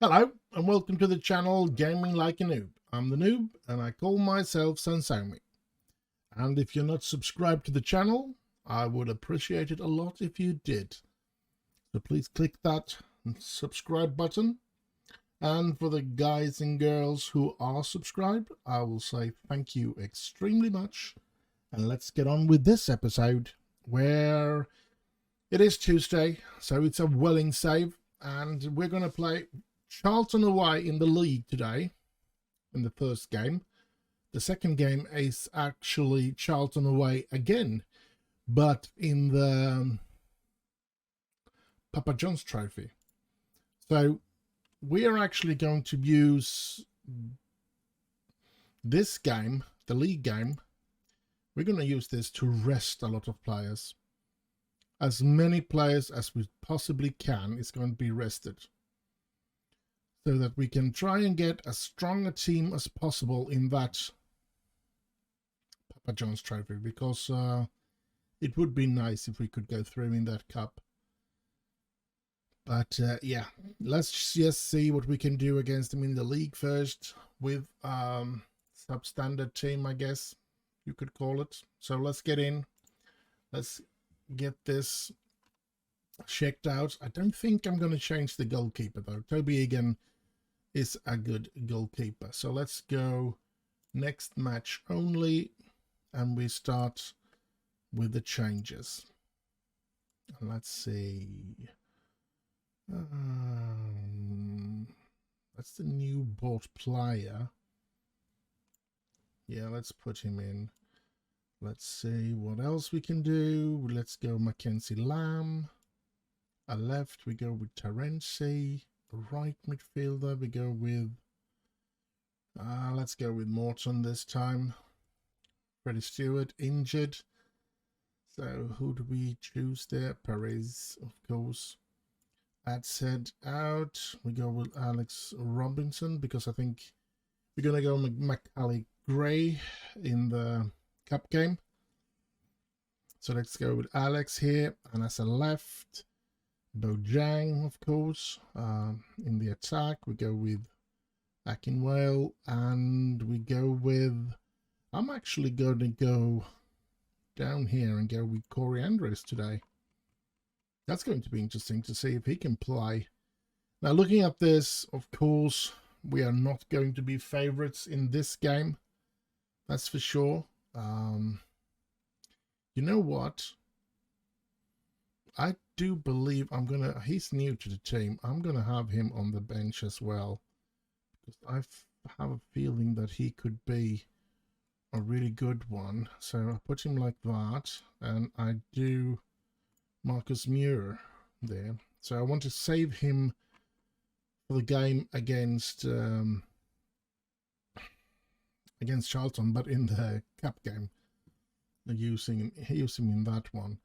Hello and welcome to the channel Gaming Like a Noob. I'm the Noob and I call myself Sansomi. And if you're not subscribed to the channel, I would appreciate it a lot if you did. So please click that subscribe button. And for the guys and girls who are subscribed, I will say thank you extremely much. And let's get on with this episode where it is Tuesday, so it's a Welling save. And we're going to play Charlton away in the league today, in the first game. The second game is actually Charlton away again, but in the Papa John's Trophy. So we are actually going to use this game, the league game. We're going to use this to rest a lot of players. As many players as we possibly can is going to be rested, so that we can try and get as strong a team as possible in that Papa John's Trophy, because it would be nice if we could go through in that cup. But yeah, let's just see what we can do against them in the league first with substandard team, I guess you could call it. So let's get in. Let's get this checked out. I don't think I'm going to change the goalkeeper though. Toby Egan is a good goalkeeper. So let's go next match only, and we start with the changes. Let's see. That's the new bought player. Yeah, let's put him in. Let's see what else we can do. Let's go Mackenzie Lamb. A left, we go with Terenzi. Right midfielder, we go with... let's go with Morton this time. Freddie Stewart, injured. So who do we choose there? Perez, of course. Adset out. We go with Alex Robinson, because I think we're going to go with Macaulay Gray in the cup game. So let's go with Alex here, and as a left, Bojang, of course. In the attack, we go with Akinwale, and we go with... I'm actually going to go down here and go with Corey Andres today. That's going to be interesting to see if he can play. Now, looking at this, of course, we are not going to be favorites in this game. That's for sure. You know what? I do believe he's new to the team. I'm gonna have him on the bench as well, because I have a feeling that he could be a really good one. So I put him like that, and I do Marcus Muir there. So I want to save him for the game against Charlton, but in the cup game, using him in that one.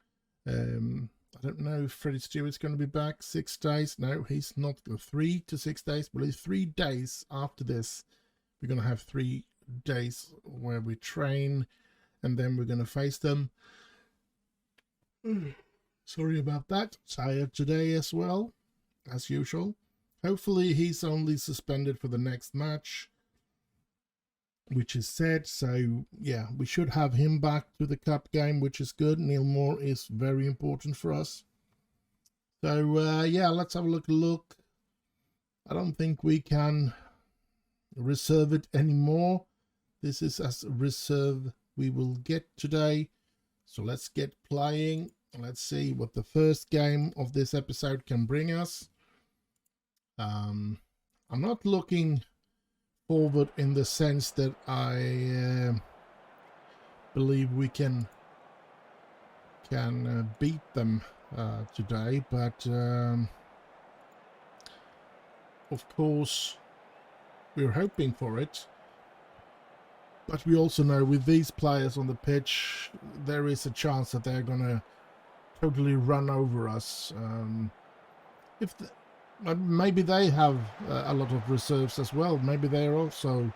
I don't know if Freddie Stewart's going to be back 6 days. No, he's not. 3 to 6 days, but it's 3 days after this. We're going to have 3 days where we train, and then we're going to face them. Sorry about that. Tired today as well, as usual. Hopefully he's only suspended for the next match, which is said. So yeah, we should have him back to the cup game, which is good. Neil Moore is very important for us. So yeah, let's have a look. I don't think we can reserve it anymore. This is as a reserve we will get today. So let's get playing. Let's see what the first game of this episode can bring us. I'm not looking forward in the sense that I believe we can beat them today, but of course we're hoping for it. But we also know with these players on the pitch, there is a chance that they're gonna totally run over us. Maybe they have a lot of reserves as well. Maybe they're also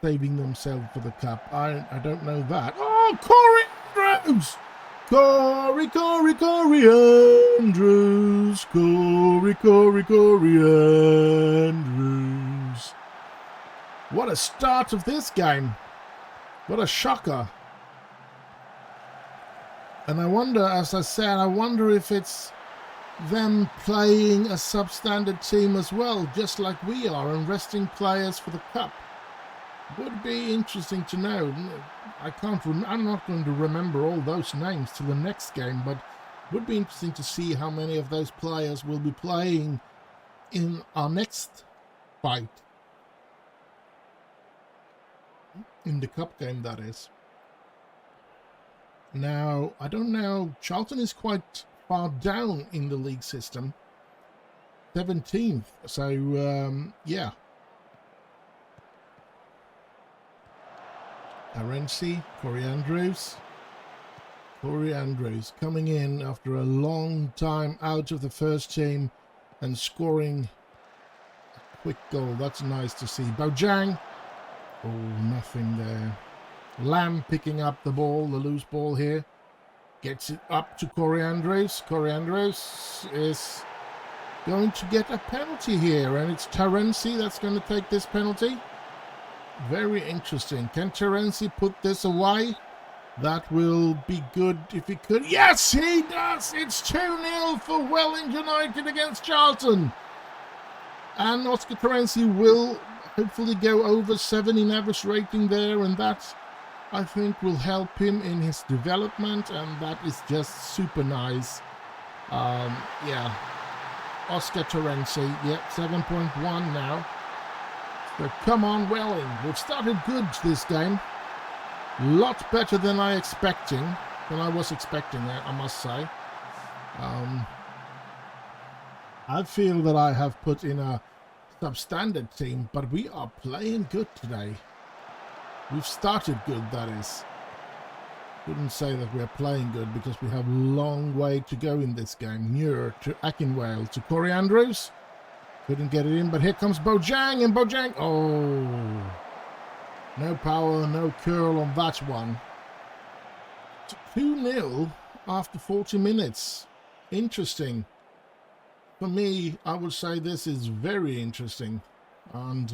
saving themselves for the cup. I don't know that. Oh, Corey Andrews! Corey Andrews. Corey Andrews. What a start of this game. What a shocker. And I wonder, as I said, I wonder if it's them playing a substandard team as well, just like we are, and resting players for the cup. Would be interesting to know. I'm not going to remember all those names till the next game, but would be interesting to see how many of those players will be playing in our next fight. In the cup game, that is. Now, I don't know, Charlton is quite far down in the league system. 17th, so, yeah. Arensi, Corey Andrews coming in after a long time out of the first team and scoring a quick goal. That's nice to see. Bojang, oh, nothing there. Lamb picking up the ball, the loose ball here. Gets it up to Corey Andrews. Corey Andrews is going to get a penalty here, and it's Terenzi that's going to take this penalty. Very interesting. Can Terenzi put this away? That will be good if he could. Yes, he does! It's 2-0 for Welling United against Charlton. And Oscar Terenzi will hopefully go over 7 in average rating there, and that, I think, will help him in his development, and that is just super nice. Yeah. Oscar Terenzi, yep, 7.1 now. So come on, Welling. We've started good this game. Lot better than I was expecting, I must say. I feel that I have put in a substandard team, but we are playing good today. We've started good, that is. Wouldn't say that we're playing good because we have a long way to go in this game. Muir to Akinwale to Corey Andrews. Couldn't get it in, but here comes Bojang, and Bojang, oh, no power, no curl on that one. 2-0 after 40 minutes. Interesting. For me, I would say this is very interesting. And,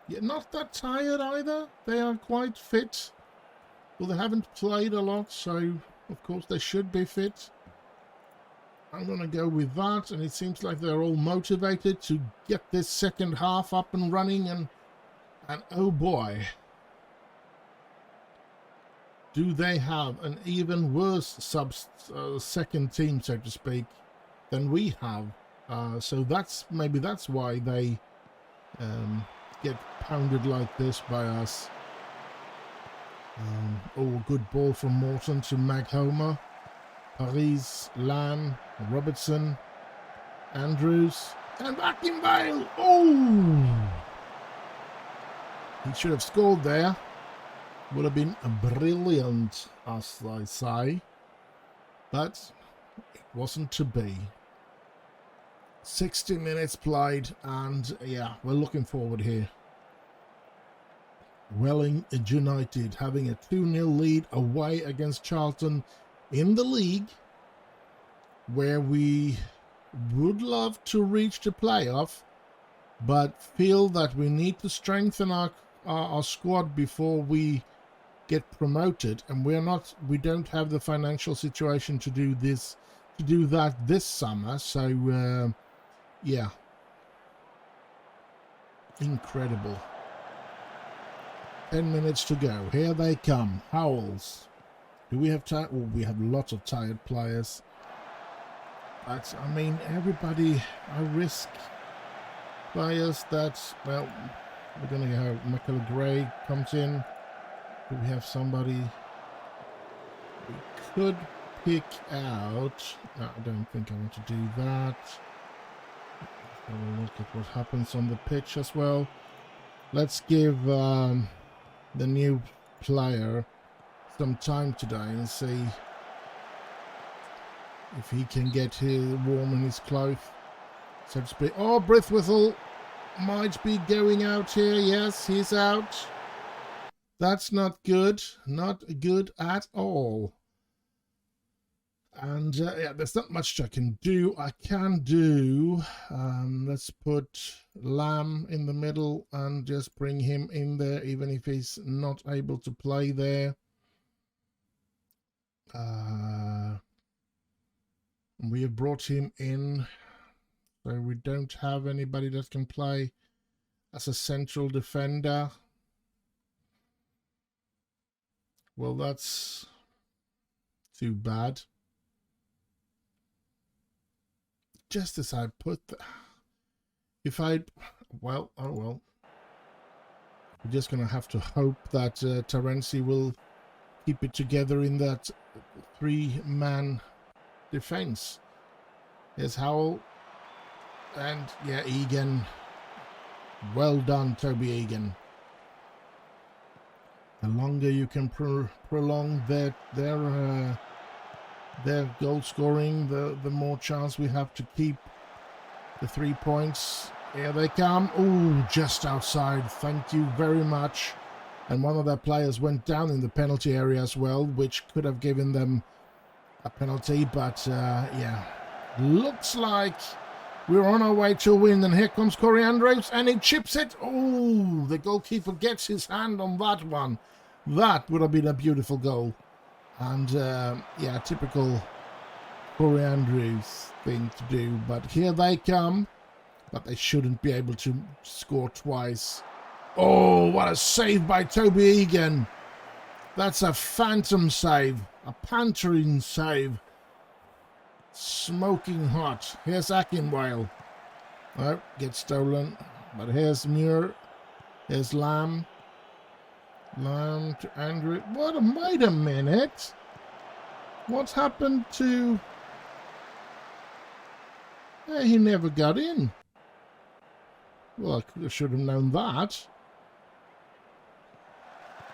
yeah, not that tired either. They are quite fit. Well, they haven't played a lot, so, of course, they should be fit. I'm going to go with that, and it seems like they're all motivated to get this second half up and running, and oh boy, do they have an even worse second team, so to speak, than we have. So maybe that's why they get pounded like this by us. Oh, good ball from Morton to Maghomer. Paris, Lamb, Robertson, Andrews, and Akinwale. Oh! He should have scored there. Would have been brilliant, as I say. But it wasn't to be. 60 minutes played, and yeah, we're looking forward here. Welling United having a 2-0 lead away against Charlton in the league, where we would love to reach the playoff, but feel that we need to strengthen our squad before we get promoted, and we don't have the financial situation to do that this summer. So yeah, incredible. 10 minutes to go. Here they come. Howells. Do we have time? Oh, we have lots of tired players. But, I mean, everybody, I risk players that, well, we're going to have Michael Gray comes in. Do we have somebody we could pick out? No, I don't think I want to do that. Let's have a look at what happens on the pitch as well. Let's give the new player some time today and see if he can get warm in his clothes, so to speak. Oh, Brithwhistle might be going out here. Yes, he's out. That's not good. Not good at all. And yeah, there's not much I can do. I can do, let's put Lamb in the middle and just bring him in there, even if he's not able to play there. We have brought him in, so we don't have anybody that can play as a central defender. Well, that's too bad. Just as I put well, oh well. We're just gonna have to hope that Terenzi will keep it together in that 3-man defense. Here's Howell, and yeah, Egan. Well done, Toby Egan. The longer you can prolong their goal scoring, the more chance we have to keep the 3 points. Here they come. Oh, just outside. Thank you very much. And one of their players went down in the penalty area as well, which could have given them a penalty. But yeah, looks like we're on our way to a win. And here comes Corey Andrews, and he chips it. Oh, the goalkeeper gets his hand on that one. That would have been a beautiful goal. And yeah, typical Corey Andrews thing to do. But here they come. But they shouldn't be able to score twice. Oh, what a save by Toby Egan. That's a phantom save. A pantering save. Smoking hot. Here's Akinwale. Oh, gets stolen. But here's Muir. Here's Lamb. Lamb to Andrew. Wait a minute. What's happened to... Yeah, he never got in. Well, I should have known that.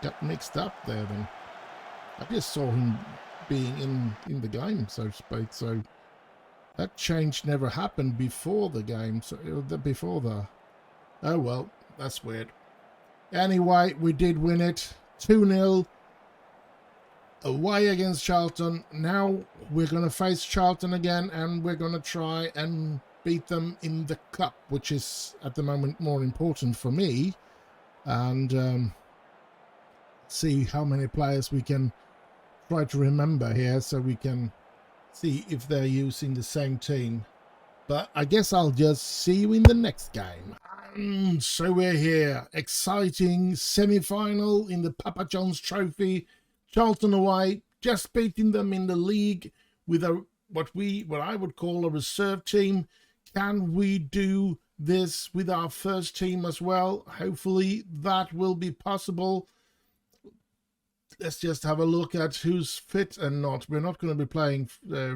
Got mixed up there then. I just saw him being in the game, so to speak. So that change never happened before the game. So before the... Oh well, that's weird. Anyway, we did win it. 2-0. Away against Charlton. Now we're going to face Charlton again, and we're going to try and beat them in the cup, which is at the moment more important for me. And see how many players we can try to remember here, so we can see if they're using the same team. But I guess I'll just see you in the next game. And so we're here. Exciting semi-final in the Papa John's Trophy. Charlton away, just beating them in the league with what I would call a reserve team. Can we do this with our first team as well? Hopefully that will be possible. Let's just have a look at who's fit and not. We're not going to be playing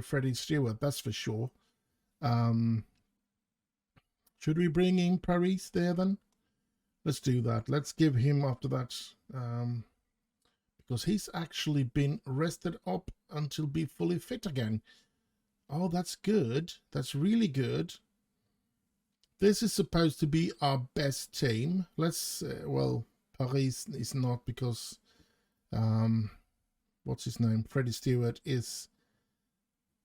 Freddie Stewart, that's for sure. Should we bring in Paris there then? Let's do that. Let's give him after that. Because he's actually been rested up until be fully fit again. Oh, that's good. That's really good. This is supposed to be our best team. Let's, well, Paris is not, because, what's his name? Freddie Stewart is,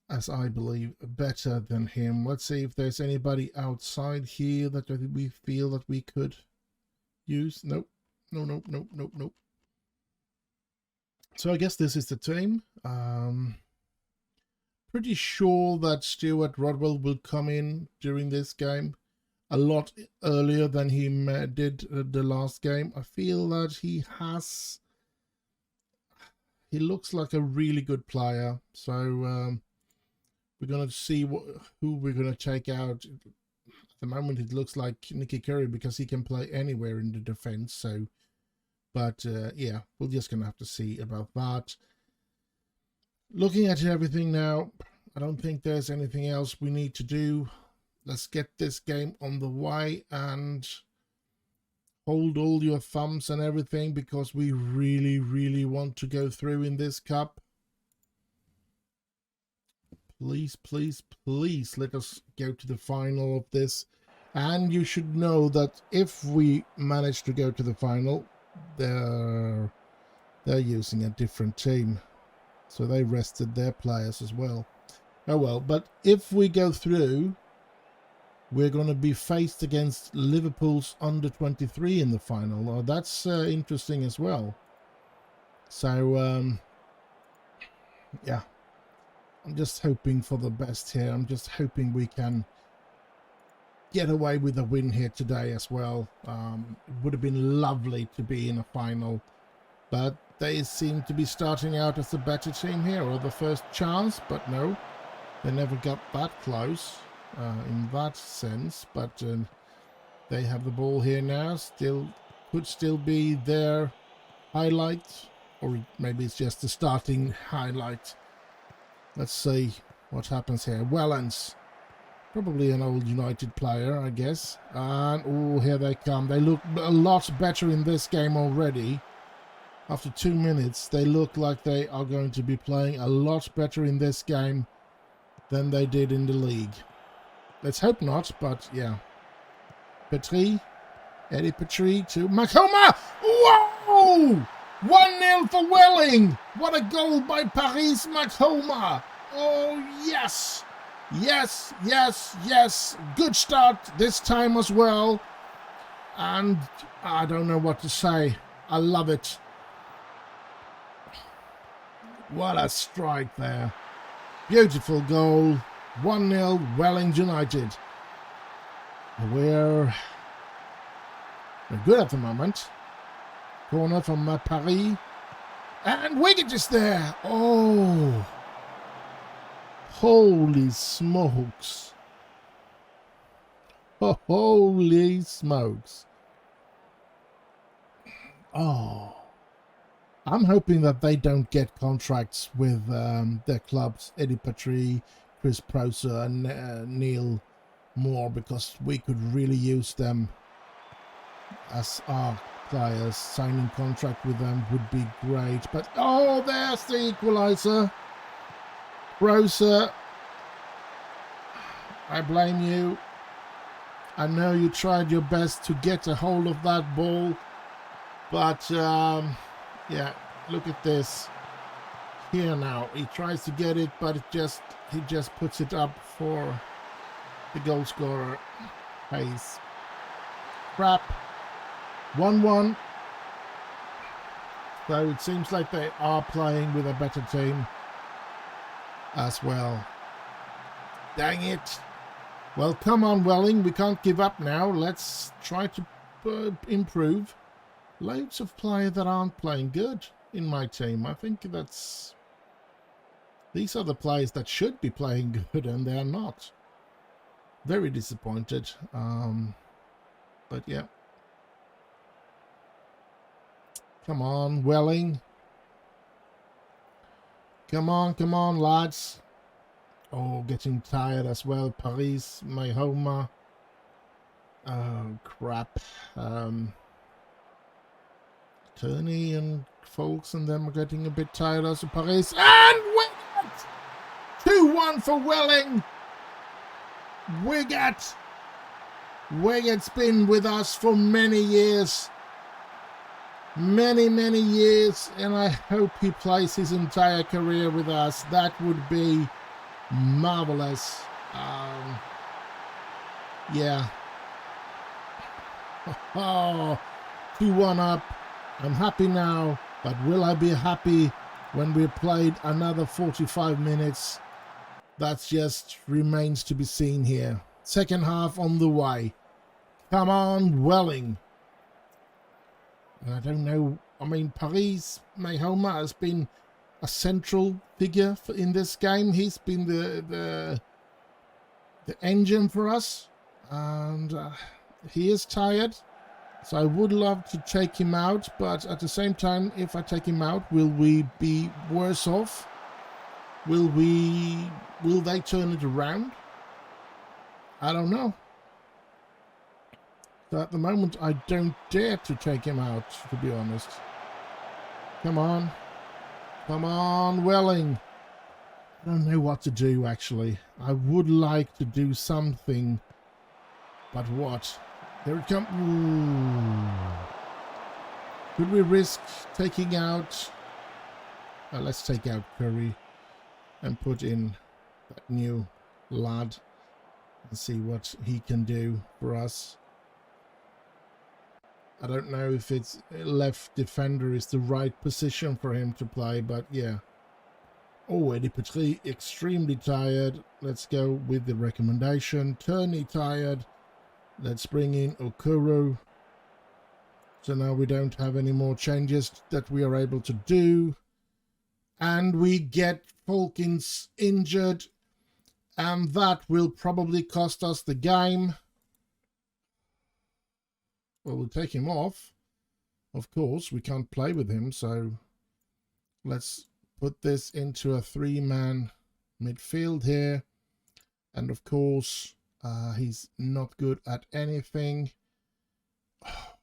as I believe, better than him. Let's see if there's anybody outside here that we feel that we could use. Nope. Nope. So I guess this is the team. Pretty sure that Stuart Rodwell will come in during this game a lot earlier than he did the last game. I feel that he looks like a really good player. So we're going to see who we're going to take out. At the moment it looks like Nicky Curry, because he can play anywhere in the defense. So, but yeah, we're just going to have to see about that. Looking at everything now, I don't think there's anything else we need to do. Let's get this game on the way and hold all your thumbs and everything, because we really, really want to go through in this cup. Please, please, please let us go to the final of this. And you should know that if we manage to go to the final, they're using a different team. So they rested their players as well. Oh well, but if we go through, we're going to be faced against Liverpool's under 23 in the final. Oh, that's interesting as well. So, yeah, I'm just hoping for the best here. I'm just hoping we can get away with a win here today as well. It would have been lovely to be in a final, but they seem to be starting out as the better team here, or the first chance, but no, they never got that close in that sense. But they have the ball here now. Still could still be their highlight, or maybe it's just the starting highlight. Let's see what happens here. Wellens, probably an old United player, I guess. And oh, here they come. They look a lot better in this game already. After 2 minutes, they look like they are going to be playing a lot better in this game than they did in the league. Let's hope not, but yeah. Petrie, Eddie Petrie to Makoma. Whoa! 1-0 for Welling. What a goal by Paris Makoma. Oh, yes. Yes, yes, yes. Good start this time as well. And I don't know what to say. I love it. What a strike there. Beautiful goal. 1-0 Welling United. We're good at the moment. Corner from Paris. And Wiggett is there. Oh. Holy smokes. Oh, holy smokes. Oh. I'm hoping that they don't get contracts with their clubs, Eddie Petrie, Chris Proser, and Neil Moore, because we could really use them as our players. Signing contract with them would be great. But oh, there's the equalizer. Proser, I blame you. I know you tried your best to get a hold of that ball, but yeah, look at this. Here now, he tries to get it, but he just puts it up for the goal scorer. Hayes. Crap. 1-1. So it seems like they are playing with a better team as well. Dang it. Well, come on, Welling. We can't give up now. Let's try to improve. Loads of players that aren't playing good in my team. I think these are the players that should be playing good, and they're not. Very disappointed. But yeah. Come on, Welling. Come on, lads. Oh, getting tired as well. Paris, my home. Oh, crap. Turney and Folks and them are getting a bit tired as Paris. And Wiggett! 2-1 for Welling. Wiggett. Wiggett's been with us for many years. Many years, and I hope he plays his entire career with us. That would be marvelous. Yeah. Oh, 2-1 up. I'm happy now, but will I be happy when we've played another 45 minutes? That just remains to be seen here. Second half on the way. Come on, Welling. I don't know. I mean, Paris Mayhoma has been a central figure in this game. He's been the engine for us, and he is tired. So I would love to take him out, but at the same time, if I take him out, will we be worse off? Will they turn it around? I don't know. So at the moment, I don't dare to take him out, to be honest. Come on. Come on, Welling. I don't know what to do, actually. I would like to do something. But what? Here it comes. Ooh. Could we risk taking out Let's take out Curry and put in that new lad and see what he can do for us. I don't know if it's left defender is the right position for him to play, but yeah. Oh, Eddie Petrie, extremely tired. Let's go with the recommendation. Turney tired. Let's bring in Okuru. So now we don't have any more changes that we are able to do. And we get Falkins injured. And that will probably cost us the game. Well, we'll take him off. Of course, we can't play with him. So let's put this into a 3-man midfield here. And of course, he's not good at anything. Oh,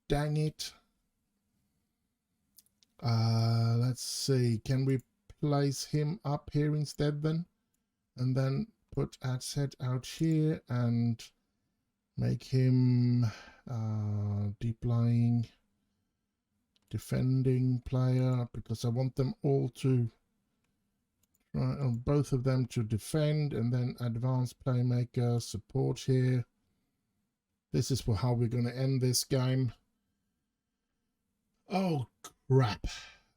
dang it. Let's see. Can we place him up here instead then? And then put Adset out here and make him deep lying defending player, because I want them all to try, both of them to defend, and then advanced playmaker support here. This is for how we're going to end this game. Oh crap,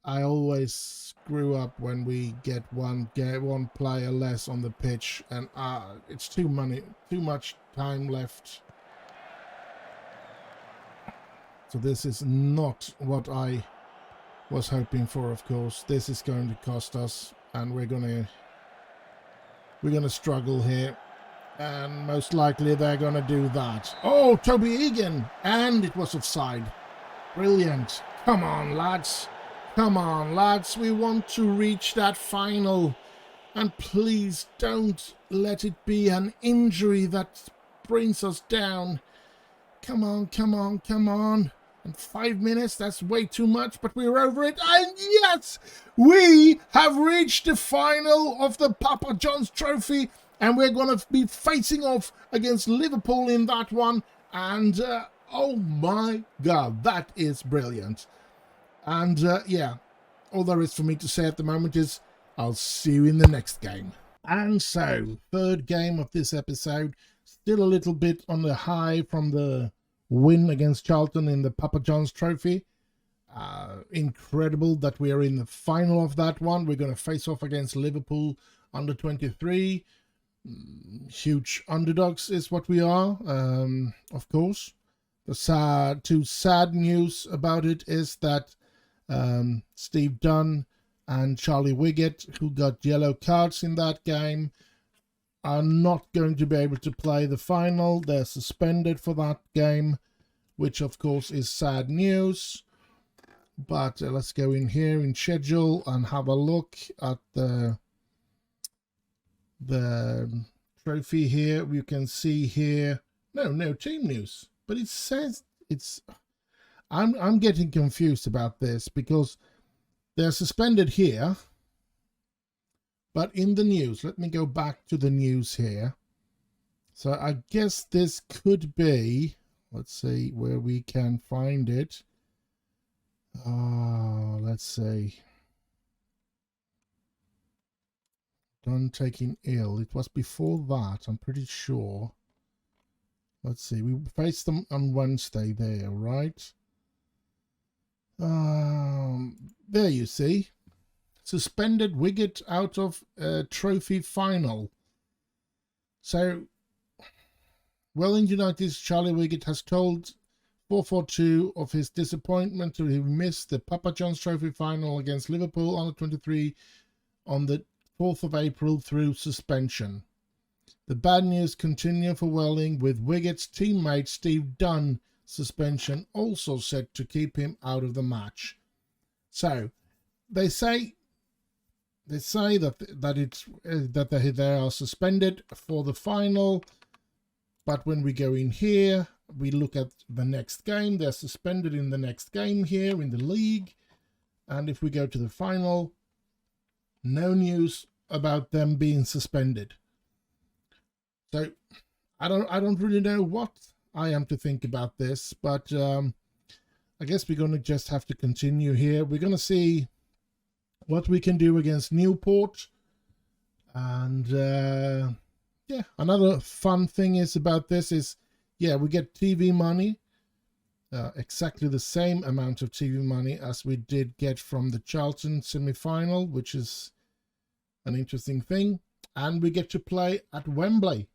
I always screw up when we get one player less on the pitch, and it's too much time left. So this is not what I was hoping for, of course. This is going to cost us, and we're gonna struggle here. And most likely they're gonna do that. Oh, Toby Egan! And it was offside. Brilliant. Come on, lads. Come on, lads. We want to reach that final. And please don't let it be an injury that brings us down. Come on, come on, come on. And 5 minutes, that's way too much, but we're over it. And yes, we have reached the final of the Papa John's Trophy. And we're going to be facing off against Liverpool in that one. And, oh my God, that is brilliant. And, yeah, all there is for me to say at the moment is I'll see you in the next game. And so, third game of this episode. Still a little bit on the high from the win against Charlton in the Papa John's Trophy. Incredible that we are in the final of that one. We're going to face off against Liverpool under 23. Huge underdogs is what we are, of course. The two sad news about it is that Steve Dunn and Charlie Wiggett, who got yellow cards in that game, are not going to be able to play the final. They're suspended for that game, which of course is sad news. But let's go in here in schedule and have a look at the trophy here. You can see here, no team news, but it says it's, I'm getting confused about this because they're suspended here. But in the news, let me go back to the news here. So I guess this could be, let's see where we can find it. Let's see. Done taking ill. It was before that, I'm pretty sure. Let's see. We faced them on Wednesday there, right? There you see. Suspended Wiggett out of trophy final. So, Welling United's Charlie Wiggett has told 442 of his disappointment to have missed the Papa John's Trophy final against Liverpool under 23 on the 4th of April through suspension. The bad news continue for Welling, with Wiggett's teammate Steve Dunn suspension also set to keep him out of the match. So, they say that they are suspended for the final, but when we go in here, we look at the next game. They're suspended in the next game here in the league, and if we go to the final, no news about them being suspended. So I don't really know what I am to think about this, but I guess we're going to just have to continue here. We're going to see what we can do against Newport. And yeah, another fun thing is about this is, yeah, we get TV money, exactly the same amount of TV money as we did get from the Charlton semi-final, which is an interesting thing. And we get to play at Wembley.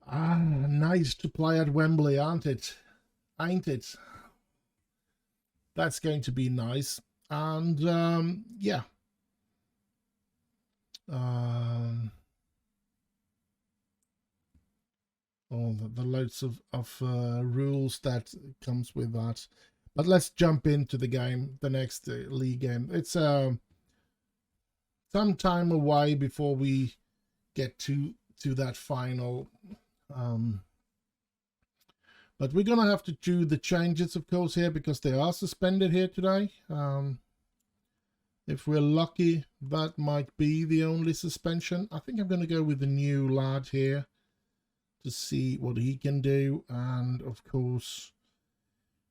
Ah, nice to play at Wembley, aren't it? Ain't it? That's going to be nice. And yeah. All the loads of rules that comes with that. But let's jump into the game, the next league game. It's some time away before we get to that final. But we're gonna have to do the changes, of course, here, because they are suspended here today. If we're lucky, that might be the only suspension. I think I'm gonna go with the new lad here to see what he can do. And of course,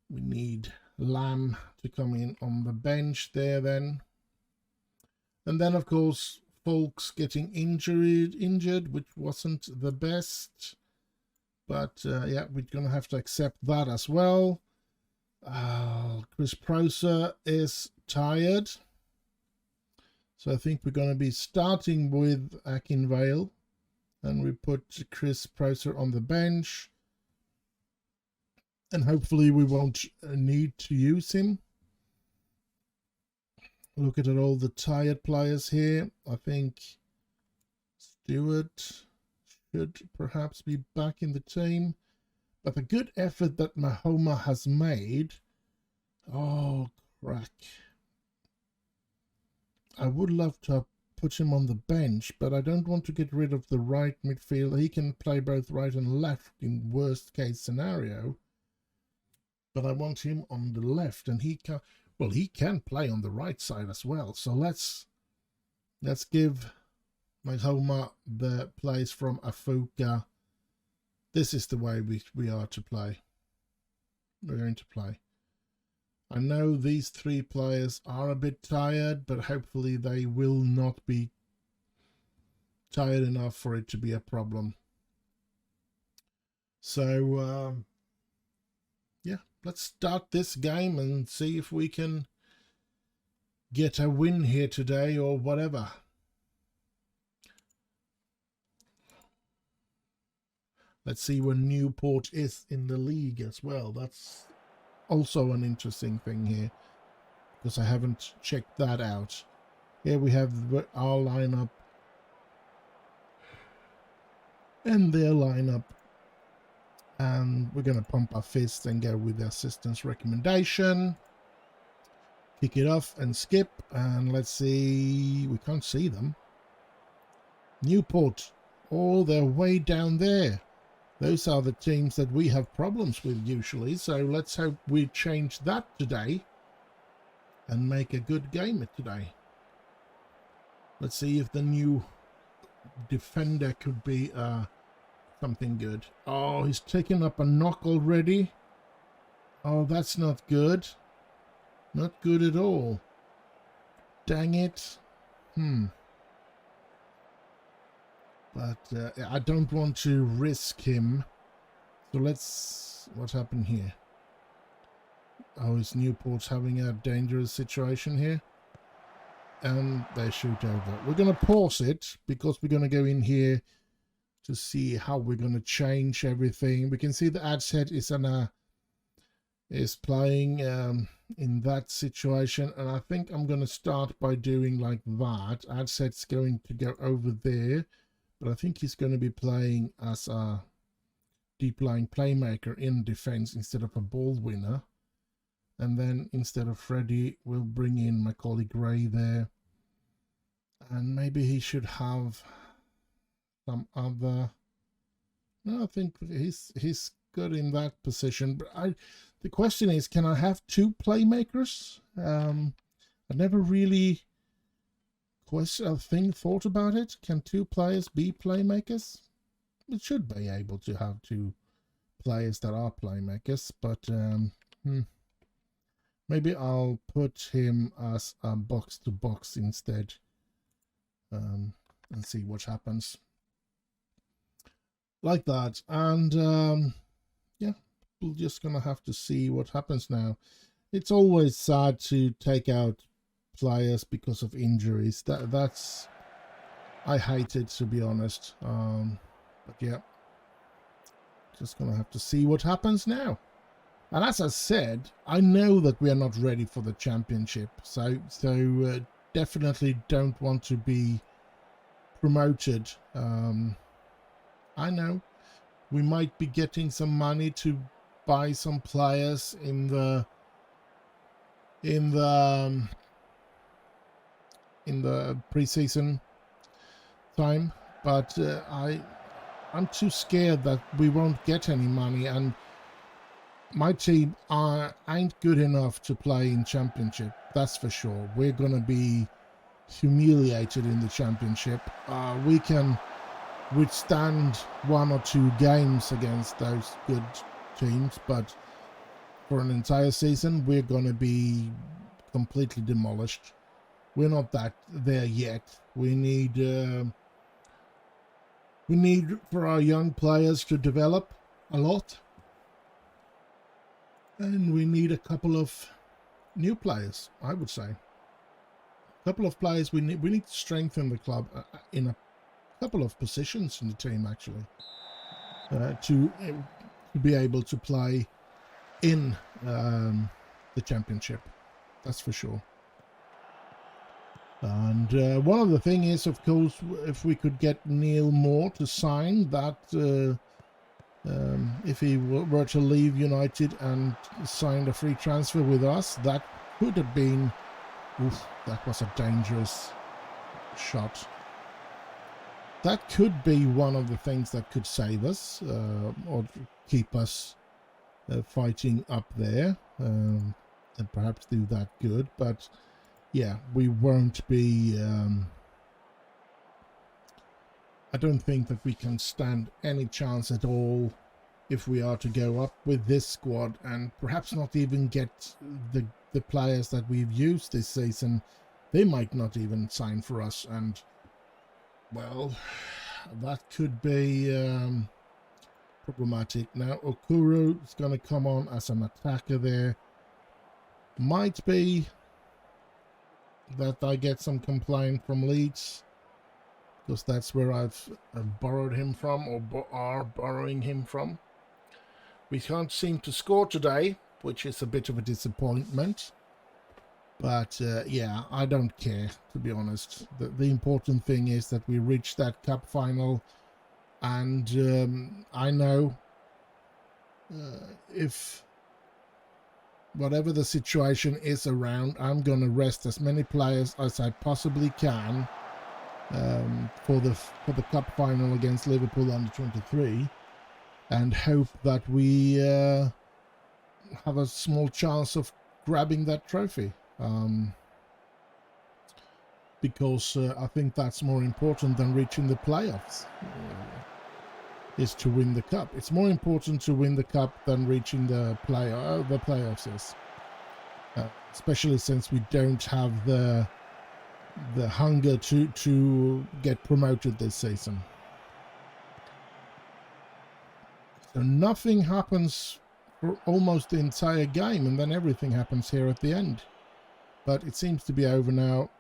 we need Lamb to come in on the bench there then. And then, of course, Folks getting injured, which wasn't the best. But yeah, we're going to have to accept that as well. Chris Proser is tired. So I think we're going to be starting with Akinvale. And we put Chris Proser on the bench. And hopefully we won't need to use him. Look at all the tired players here. I think Stewart should perhaps be back in the team. But the good effort that Mahoma has made. Oh, crack. I would love to put him on the bench, but I don't want to get rid of the right midfielder. He can play both right and left in worst case scenario. But I want him on the left, and he can, well, he can play on the right side as well. So let's give Mahoma the plays from Afuka. This is the way we are to play. We're going to play. I know these three players are a bit tired, but hopefully they will not be tired enough for it to be a problem. So yeah, let's start this game and see if we can get a win here today or whatever. Let's see where Newport is in the league as well. That's also an interesting thing here, because I haven't checked that out. Here we have our lineup and their lineup. And we're going to pump our fist and go with the assistant's recommendation. Kick it off and skip. And let's see. We can't see them. Newport. Oh, they're way down there. Those are the teams that we have problems with usually. So let's hope we change that today and make a good game today. Let's see if the new defender could be something good. Oh, he's taken up a knock already. Oh, that's not good. Not good at all. Dang it. But I don't want to risk him. So let's... What happened here? Oh, is Newport's having a dangerous situation here? And they shoot over. We're going to pause it because we're going to go in here to see how we're going to change everything. We can see the ad set is playing in that situation, and I think I'm going to start by doing like that. Ad set's going to go over there, but I think he's going to be playing as a deep lying playmaker in defense instead of a ball winner. And then instead of Freddie, we'll bring in Macaulay Gray there, and maybe he should have some other... No, I think he's good in that position. But the question is, can I have two playmakers? I never really thought about it. Can two players be playmakers? It should be able to have two players that are playmakers, but Maybe I'll put him as a box to box instead, and see what happens. Like that. And yeah, we're just gonna have to see what happens now. It's always sad to take out players because of injuries. That's I hate it, to be honest. But yeah, just gonna have to see what happens now. And as I said, I know that we are not ready for the championship, so definitely don't want to be promoted. I know we might be getting some money to buy some players in the preseason time, but I'm too scared that we won't get any money, and my team ain't good enough to play in championship. That's for sure. We're gonna be humiliated in the championship. We can withstand 1 or 2 games against those good teams, but for an entire season, we're gonna be completely demolished. We're not there yet. We need for our young players to develop a lot, and we need a couple of new players. I would say a couple of players. We need to strengthen the club in a couple of positions in the team, actually, to be able to play in the championship. That's for sure. And one of the things is, of course, if we could get Neil Moore to sign that, if he were to leave United and signed a free transfer with us, that could have been, oof, that was a dangerous shot. That could be one of the things that could save us, or keep us fighting up there, and perhaps do that good. But yeah, we won't be, I don't think that we can stand any chance at all if we are to go up with this squad and perhaps not even get the players that we've used this season. They might not even sign for us, and well, that could be problematic. Now Okuru is going to come on as an attacker there. Might be that I get some complaint from Leeds, because that's where I've borrowed him from, or are borrowing him from. We can't seem to score today, which is a bit of a disappointment. But yeah, I don't care, to be honest. The important thing is that we reached that cup final, and I know if whatever the situation is around, I'm going to rest as many players as I possibly can for the cup final against Liverpool under 23, and hope that we have a small chance of grabbing that trophy. Because I think that's more important than reaching the playoffs, is to win the cup. It's more important to win the cup than reaching the playoffs is, especially since we don't have the hunger to get promoted this season. So nothing happens for almost the entire game, and then everything happens here at the end. But it seems to be over now.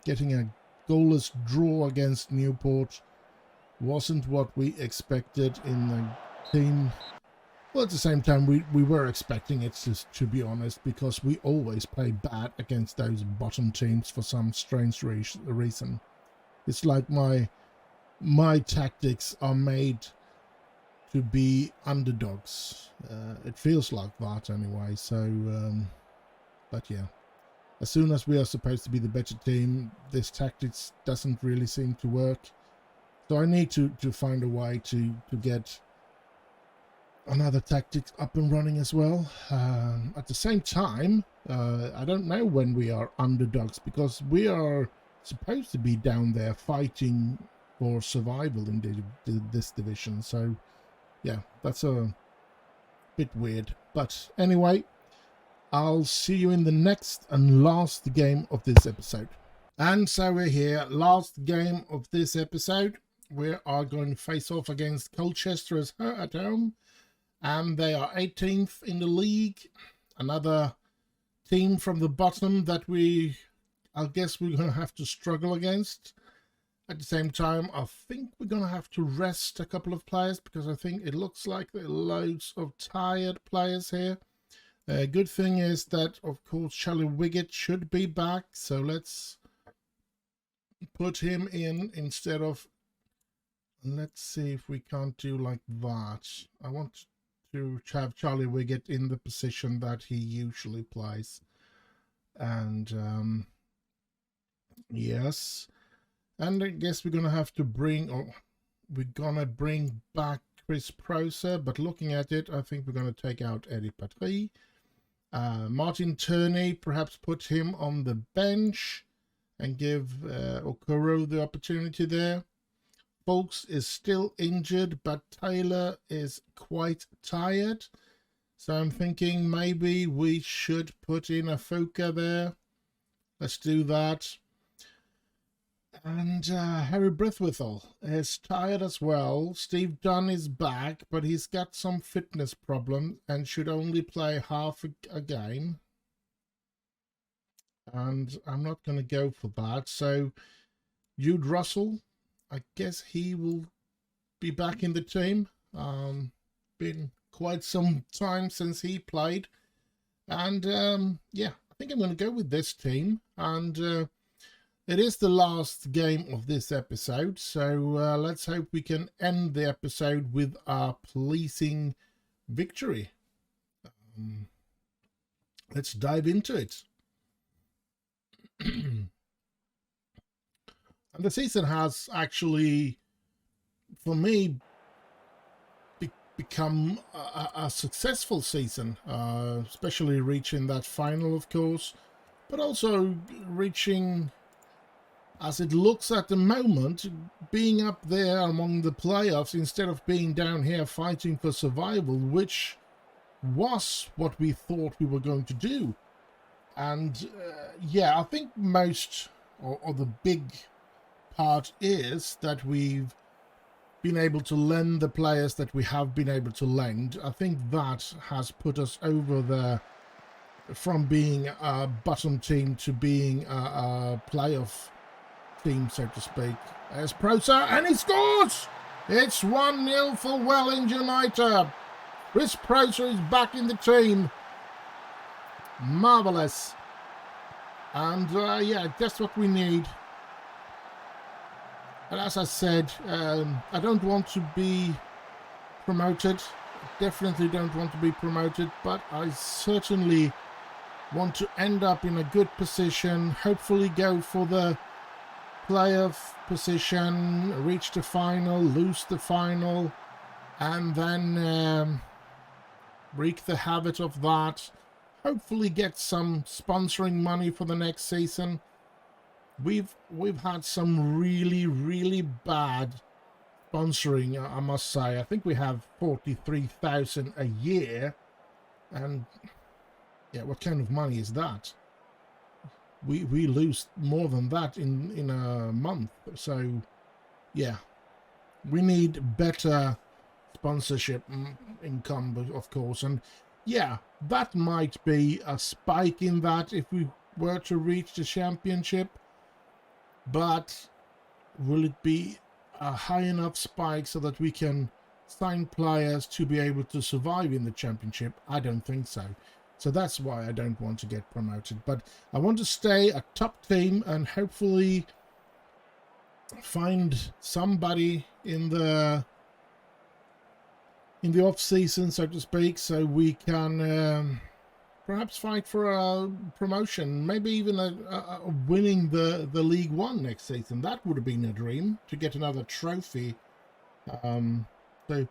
Getting a goalless draw against Newport wasn't what we expected in the team. Well, at the same time, we were expecting it, to be honest, because we always play bad against those bottom teams for some strange reason. It's like my tactics are made to be underdogs. It feels like that anyway. So, but yeah. As soon as we are supposed to be the better team, this tactics doesn't really seem to work. So I need to find a way to get another tactic up and running as well. At the same time, I don't know when we are underdogs, because we are supposed to be down there fighting for survival in this division. So yeah, that's a bit weird. But anyway, I'll see you in the next and last game of this episode. And so we're here, last game of this episode. We are going to face off against Colchester at home, and they are 18th in the league. Another team from the bottom that I guess we're going to have to struggle against. At the same time, I think we're going to have to rest a couple of players because I think it looks like there are loads of tired players here. Good thing is that, of course, Charlie Wiggett should be back, so let's put him in instead of... Let's see if we can't do like that. I want to have Charlie Wiggett in the position that he usually plays. And, yes... And I guess we're going to have to bring back Chris Proser, but looking at it, I think we're going to take out Eddie Patry. Martin Turney, perhaps put him on the bench and give Okoro the opportunity there. Folks is still injured, but Taylor is quite tired. So I'm thinking maybe we should put in a Foka there. Let's do that. And Harry Brithwithal is tired as well. Steve Dunn is back, but he's got some fitness problem and should only play half a game. And I'm not going to go for that. So Jude Russell, I guess he will be back in the team. Been quite some time since he played. And yeah, I think I'm going to go with this team. And it is the last game of this episode, so let's hope we can end the episode with a pleasing victory. Let's dive into it. And the season has actually, for me, become a successful season, especially reaching that final, of course, but also reaching... As it looks at the moment, being up there among the playoffs instead of being down here fighting for survival, which was what we thought we were going to do. And yeah, I think most, or the big part is that we've been able to lend the players that we have been able to lend. I think that has put us over the, from being a bottom team to being a playoff team, so to speak. There's Proser, and he scores! It's 1-0 for Welling United. Chris Proser is back in the team. Marvellous. And yeah, that's what we need. And as I said, I don't want to be promoted. Definitely don't want to be promoted, but I certainly want to end up in a good position, hopefully go for the playoff position, reach the final, lose the final, and then wreak the havoc of that. Hopefully get some sponsoring money for the next season. We've had some really bad sponsoring, I must say. I think we have 43,000 a year, and yeah, what kind of money is that? We lose more than that in a month. So yeah, we need better sponsorship income, of course. And yeah, that might be a spike in that if we were to reach the championship, but will it be a high enough spike so that we can sign players to be able to survive in the championship? I don't think so. So that's why I don't want to get promoted. But I want to stay a top team and hopefully find somebody in the off season, so to speak, so we can perhaps fight for a promotion, maybe even a winning the League One next season. That would have been a dream, to get another trophy. So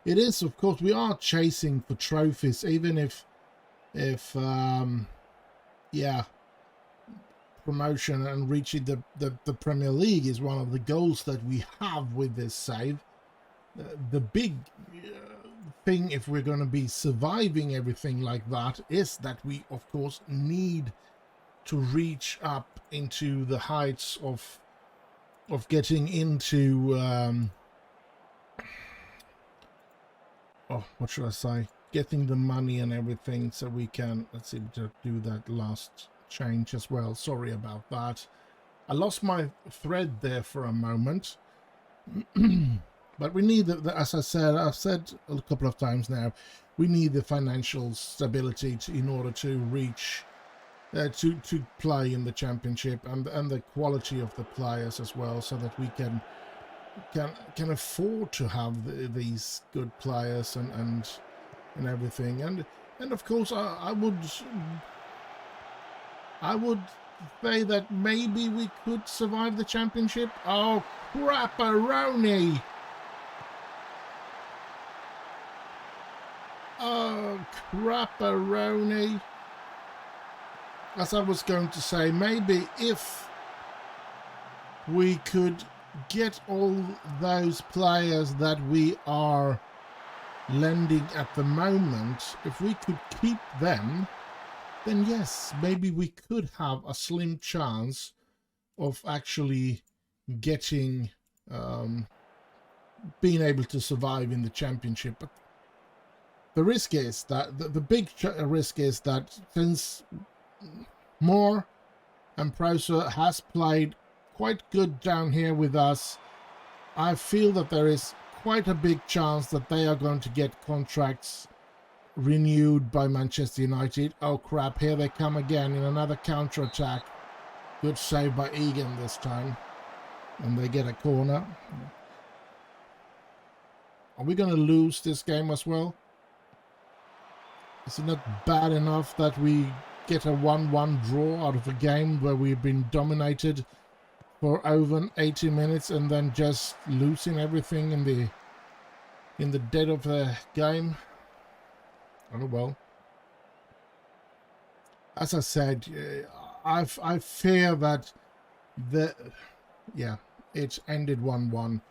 it is, of course, we are chasing for trophies, even if yeah, promotion and reaching the Premier League is one of the goals that we have with this save. The big thing, if we're going to be surviving everything like that, is that we of course need to reach up into the heights of getting into what should I say, getting the money and everything, so we can, let's see, to do that last change as well. Sorry about that, I lost my thread there for a moment. But we need as I've said a couple of times now, we need the financial stability in order to reach to play in the championship, and the quality of the players as well, so that we can afford to have these good players and everything. And of course I would say that maybe we could survive the championship. Oh, crap-a-roni! Oh, crap-a-roni! As I was going to say, maybe if we could get all those players that we are lending at the moment, if we could keep them, then yes, maybe we could have a slim chance of actually getting, being able to survive in the championship. But the risk is that, the big risk is that since Moore and Prouser has played quite good down here with us, I feel that there is quite a big chance that they are going to get contracts renewed by Manchester United. Oh crap, here they come again in another counter-attack. Good save by Egan this time, and they get a corner. Are we going to lose this game as well? Is it not bad enough that we get a 1-1 draw out of a game where we've been dominated for over 80 minutes and then just losing everything in the dead of the game? Oh well. As I said, I fear that it ended 1-1.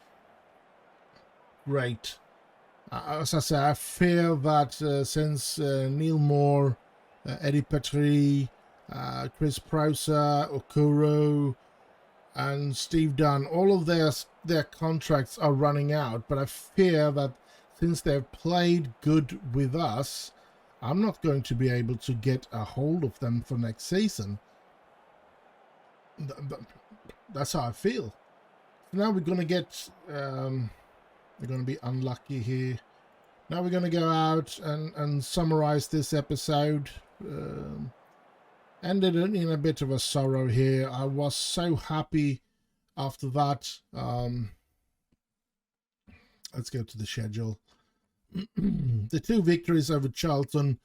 Great. As I said, I fear that since Neil Moore, Eddie Petrie, Chris Prouser, Okoro, and Steve Dunn, all of their contracts are running out. But I fear that since they've played good with us, I'm not going to be able to get a hold of them for next season. That's how I feel. Now we're going to get, we're going to be unlucky here. Now we're going to go out and summarize this episode. Ended in a bit of a sorrow here. I was so happy after that. Let's go to the schedule. The 2 victories over Charlton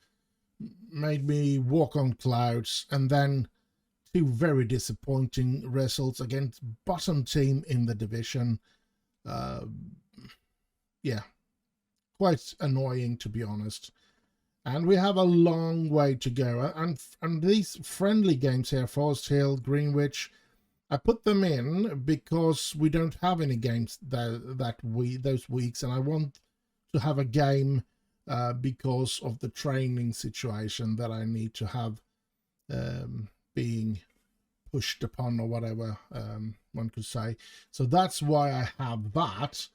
made me walk on clouds, and then 2 very disappointing results against bottom team in the division. Yeah, quite annoying, to be honest. And we have a long way to go. And these friendly games here, Forest Hill, Greenwich, I put them in because we don't have any games those weeks, and I want to have a game because of the training situation that I need to have being pushed upon, or whatever one could say. So that's why I have that.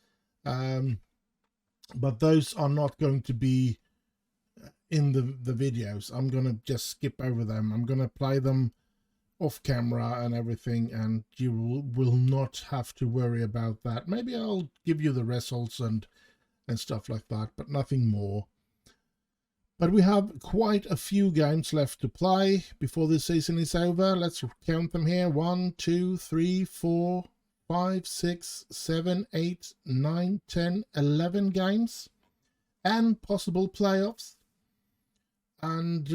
But those are not going to be in the videos. I'm going to just skip over them. I'm going to play them off camera and everything, and you will not have to worry about that. Maybe I'll give you the results and stuff like that, but nothing more. But we have quite a few games left to play before this season is over. Let's count them here. 1, 2, 3, 4, 5, 6, 7, 8, 9, 10, 11 games and possible playoffs. And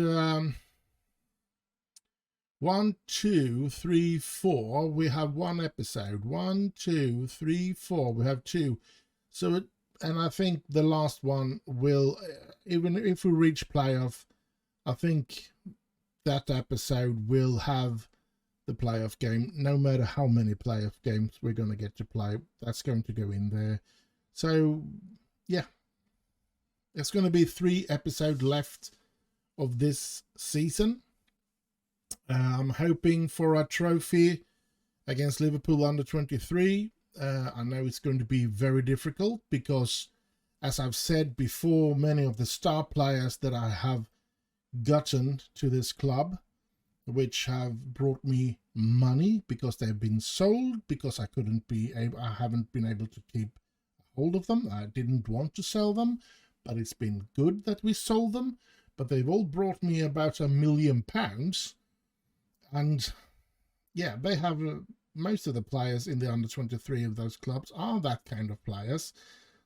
1, 2, 3, 4, we have 1 episode. 1, 2, 3, 4, we have 2. So and I think the last one will, even if we reach playoff, I think that episode will have the playoff game. No matter how many playoff games we're going to get to play, that's going to go in there. So yeah, There's going to be 3 episodes left of this season. I'm hoping for a trophy against Liverpool under 23. I know it's going to be very difficult because, as I've said before, many of the star players that I have gotten to this club, which have brought me money because they've been sold, because I haven't been able to keep hold of them. I didn't want to sell them, but it's been good that we sold them. But they've all brought me about £1 million, and yeah, they have most of the players in the under 23 of those clubs are that kind of players.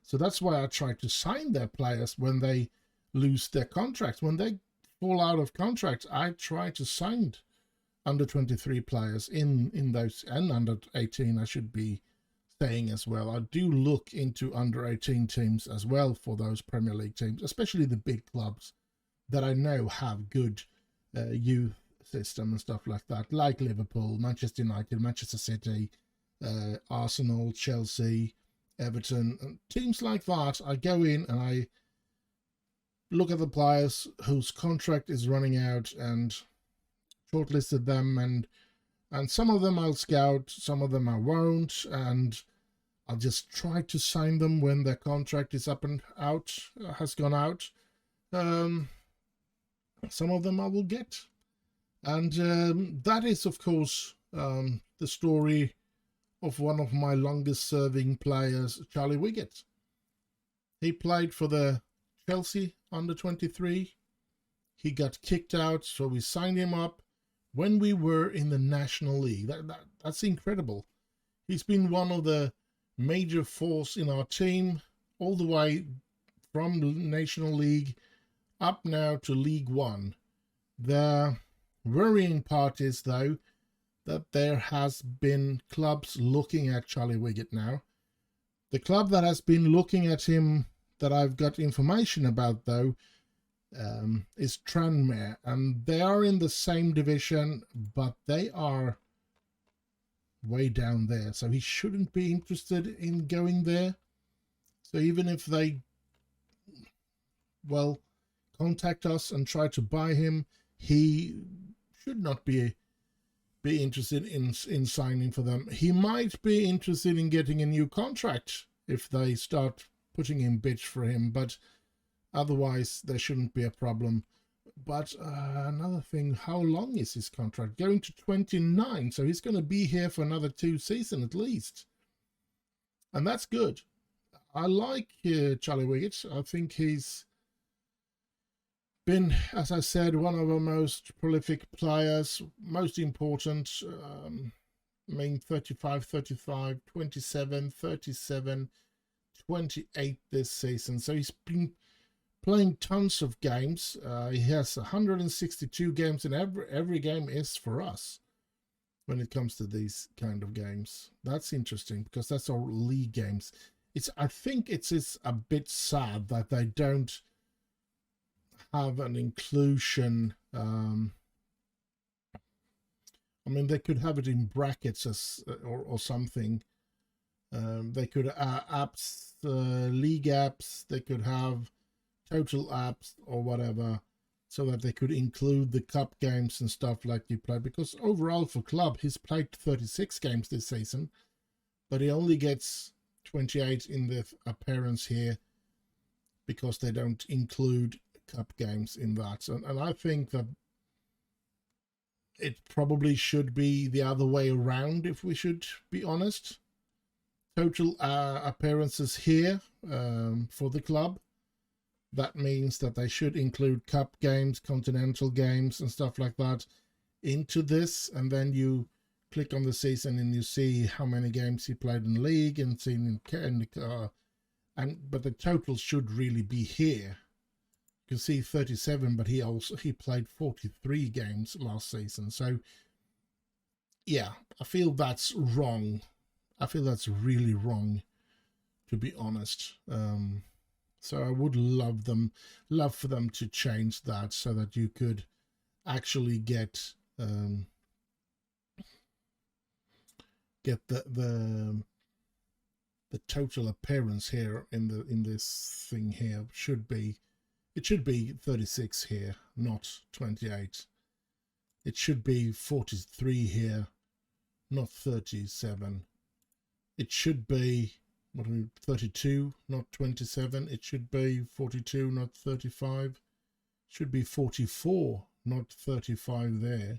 So that's why I try to sign their players when they lose their contracts. When they fall out of contracts, I try to sign under 23 players in those, and under 18 I should be saying as well. I do look into under 18 teams as well for those Premier League teams, especially the big clubs that I know have good youth system and stuff like that, like Liverpool, Manchester United, Manchester City, Arsenal, Chelsea, Everton, and teams like that. I go in and I look at the players whose contract is running out and shortlisted them, and some of them I'll scout, some of them I won't, and I'll just try to sign them when their contract is up and out, has gone out. Some of them I will get. And that is, of course, the story of one of my longest serving players, Charlie Wiggett. He played for the Chelsea under 23. He got kicked out, so we signed him up when we were in the National League. That's incredible. He's been one of the major force in our team, all the way from the National League up now to League One. The worrying part is, though, that there has been clubs looking at Charlie Wiggett now. The club that has been looking at him, that I've got information about, though, is Tranmere, and they are in the same division, but they are way down there, so he shouldn't be interested in going there. So even if they, well, contact us and try to buy him, he should not be interested in signing for them. He might be interested in getting a new contract if they start putting in bids for him, but otherwise there shouldn't be a problem. But another thing, how long is his contract? Going to 29, so he's going to be here for another 2 seasons at least, and that's good. I like Charlie Wiggett. I think he's been, as I said, one of our most prolific players, most important. 35, 35, 27, 37, 28 this season. So he's been playing tons of games. He has 162 games, and every game is for us when it comes to these kind of games. That's interesting because that's our league games. I think it's a bit sad that they don't have an inclusion. I mean, they could have it in brackets as or something. They could apps, league apps. They could have total apps or whatever, so that they could include the cup games and stuff like he played. Because overall for club, he's played 36 games this season, but he only gets 28 in the appearance here because they don't include cup games in that. And I think that it probably should be the other way around, if we should be honest. Total appearances here for the club. That means that they should include cup games, continental games and stuff like that into this, and then you click on the season and you see how many games he played in the league and seen but the total should really be here. You can see 37, but he played 43 games last season. So yeah, I feel that's wrong. I feel that's really wrong, to be honest. So I would love for them to change that so that you could actually get the the total appearance here in this thing here should be, it should be 36 here, not 28. It should be 43 here, not 37. It should be 32, not 27. It should be 42, not 35. It should be 44, not 35 there.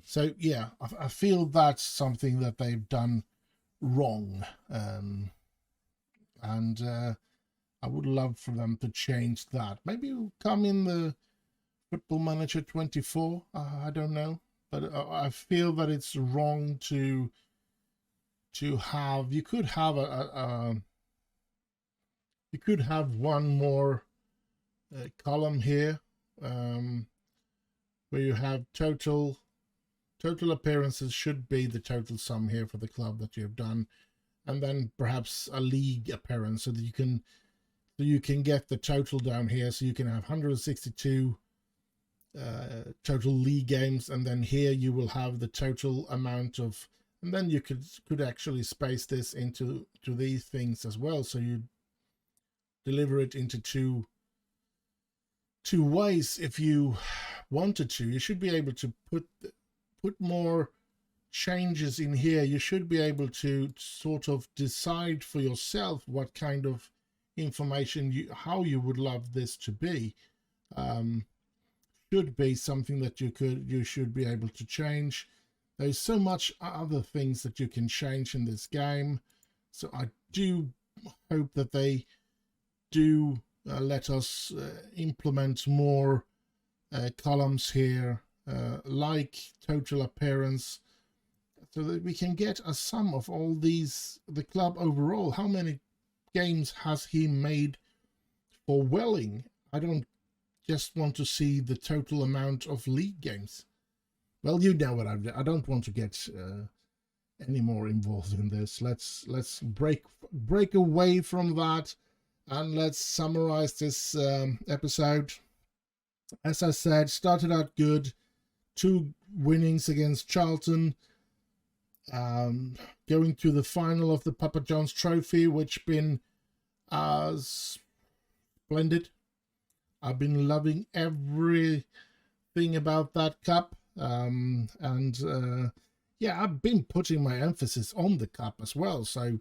So yeah, I feel that's something that they've done wrong, and I would love for them to change that. Maybe it'll come in the Football Manager 24. I don't know, but I feel that it's wrong to have. You could have you could have one more column here, where you have total appearances should be the total sum here for the club that you have done, and then perhaps a league appearance so that you can get the total down here, so you can have 162 total league games, and then here you will have the total amount of, and then you could actually space this into these things as well, so you deliver it into two ways if you wanted to. You should be able to put more changes in here. You should be able to sort of decide for yourself what kind of information how you would love this to be. Should be something that you should be able to change. There's so much other things that you can change in this game, so I do hope that they do let us implement more columns here, like total appearance, so that we can get a sum of all these, the club overall. How many games has he made for Welling? I don't just want to see the total amount of league games. Well, you know what I don't want to get any more involved in this. Let's break away from that, and let's summarize this episode. As I said, started out good. 2 winnings against Charlton. Going to the final of the Papa John's Trophy, which been splendid. I've been loving everything about that cup. Yeah, I've been putting my emphasis on the cup as well. So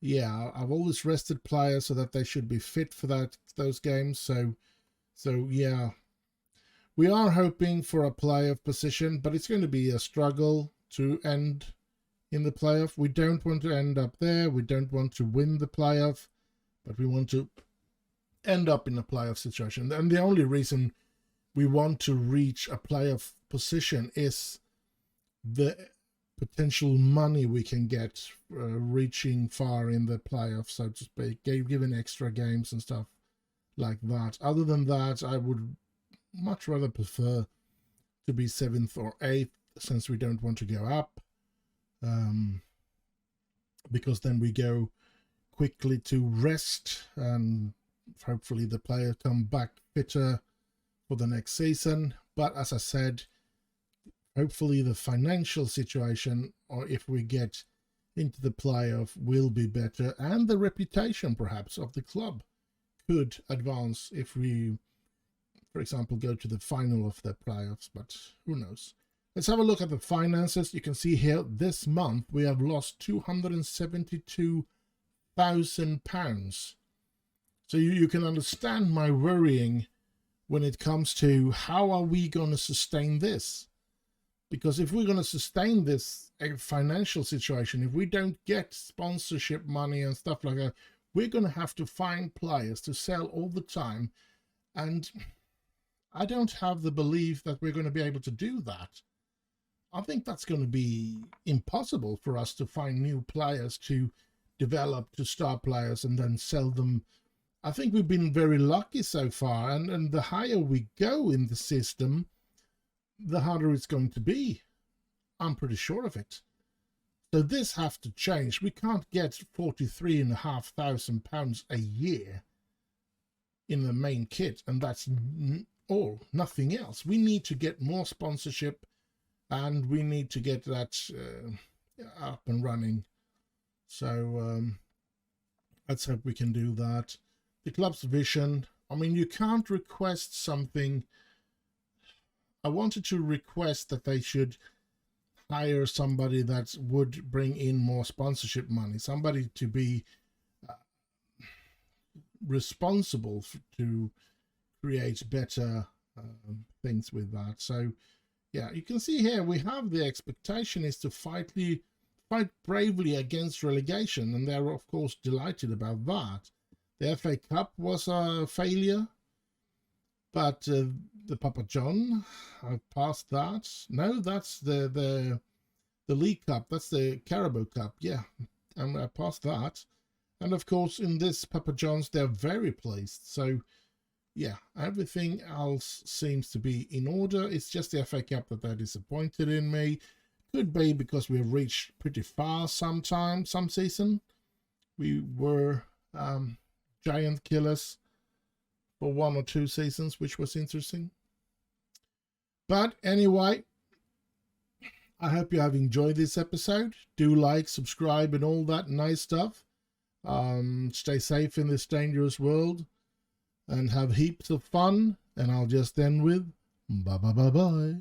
yeah, I've always rested players so that they should be fit for those games. So yeah, we are hoping for a playoff position, but it's going to be a struggle to end in the playoff. We don't want to end up there. We don't want to win the playoff, but we want to end up in a playoff situation. And the only reason we want to reach a playoff position is the potential money we can get reaching far in the playoffs, so to speak, given extra games and stuff like that. Other than that, I would much rather prefer to be 7th or 8th, since we don't want to go up, because then we go quickly to rest, and hopefully the player come back fitter for the next season. But as I said, hopefully the financial situation, or if we get into the playoff, will be better, and the reputation perhaps of the club could advance if we, for example, go to the final of the playoffs, but who knows. Let's have a look at the finances. You can see here this month we have lost £272,000. So you can understand my worrying when it comes to how are we going to sustain this. Because if we're going to sustain this financial situation, if we don't get sponsorship money and stuff like that, we're going to have to find players to sell all the time. And I don't have the belief that we're going to be able to do that. I think that's going to be impossible for us to find new players to develop to star players and then sell them. I think we've been very lucky so far, and the higher we go in the system, the harder it's going to be. I'm pretty sure of it. So this has to change. We can't get £43,500 a year in the main kit, and that's all, nothing else. We need to get more sponsorship, and we need to get that up and running. So let's hope we can do that. The club's vision, I mean, you can't request something. I wanted to request that they should hire somebody that would bring in more sponsorship money, somebody to be responsible to create better things with that. So yeah, you can see here we have the expectation is to fight bravely against relegation, and they're of course delighted about that. The FA Cup was a failure, but the Papa John, I've passed that. No, that's the League Cup. That's the Carabao Cup. Yeah, and I passed that. And of course, in this Papa John's, they're very pleased. So yeah, everything else seems to be in order. It's just the FA Cup that they're disappointed in me. Could be because we've reached pretty far some season. We were giant killers for 1 or 2 seasons, which was interesting. But anyway, I hope you have enjoyed this episode. Do like, subscribe, and all that nice stuff. Stay safe in this dangerous world and have heaps of fun. And I'll just end with bye bye bye bye.